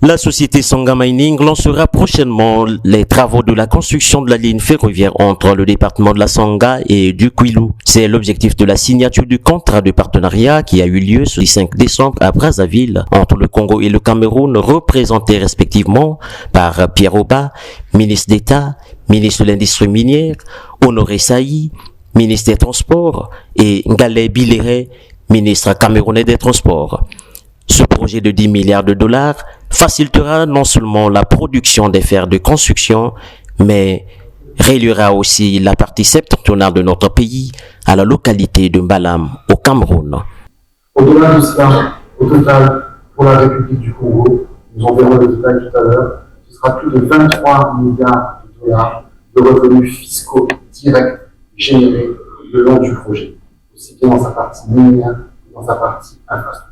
La société Songa Mining lancera prochainement les travaux de la construction de la ligne ferroviaire entre le département de la Songa et du Kwilu. C'est l'objectif de la signature du contrat de partenariat qui a eu lieu ce 5 décembre à Brazzaville entre le Congo et le Cameroun, représentés respectivement par Pierre Oba, ministre d'État, ministre de l'Industrie minière, Honoré Saï, ministre des Transports, et Ngalé Biléré, ministre camerounais des Transports. Ce projet de 10 milliards de dollars facilitera non seulement la production des fers de construction, mais reliera aussi la partie septentrionale de notre pays à la localité de Mbalam au Cameroun. Au-delà de cela, au total, pour la République du Congo, nous en verrons le détail tout à l'heure, ce sera plus de 23 milliards de dollars de revenus fiscaux directs générés le long du projet, aussi bien dans sa partie minière que dans sa partie infrastructure.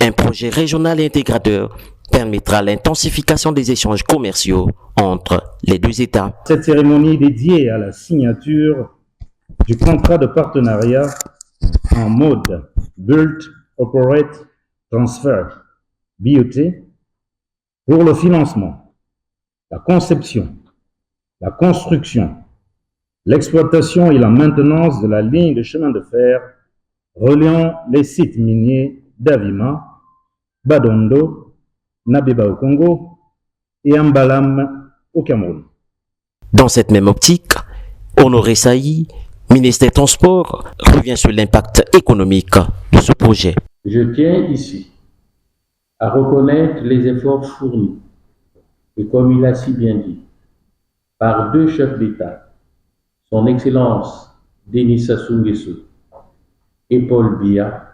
Un projet régional et intégrateur permettra l'intensification des échanges commerciaux entre les deux États. Cette cérémonie dédiée à la signature du contrat de partenariat en mode Build, Operate, Transfer, BOT, pour le financement, la conception, la construction, l'exploitation et la maintenance de la ligne de chemin de fer reliant les sites miniers d'Avima, Badondo, Nabeba au Congo et Mbalam au Cameroun. Dans cette même optique, Honoré Saï, ministre des Transports, revient sur l'impact économique de ce projet. Je tiens ici à reconnaître les efforts fournis, et comme il a si bien dit, par deux chefs d'État, son Excellence Denis Sassou Nguesso et Paul Biya,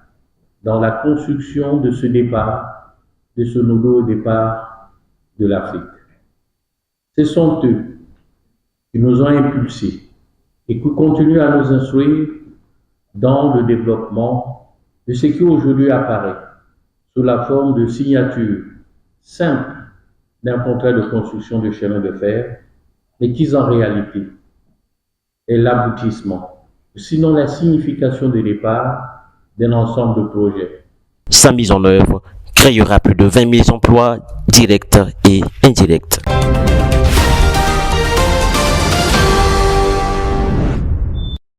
dans la construction de ce départ, de ce nouveau départ de l'Afrique. Ce sont eux qui nous ont impulsés et qui continuent à nous instruire dans le développement de ce qui aujourd'hui apparaît sous la forme de signature simple d'un contrat de construction de chemin de fer, mais qui en réalité est l'aboutissement, sinon la signification de départ d'un ensemble de projets. Sa mise en œuvre créera plus de 20 000 emplois directs et indirects.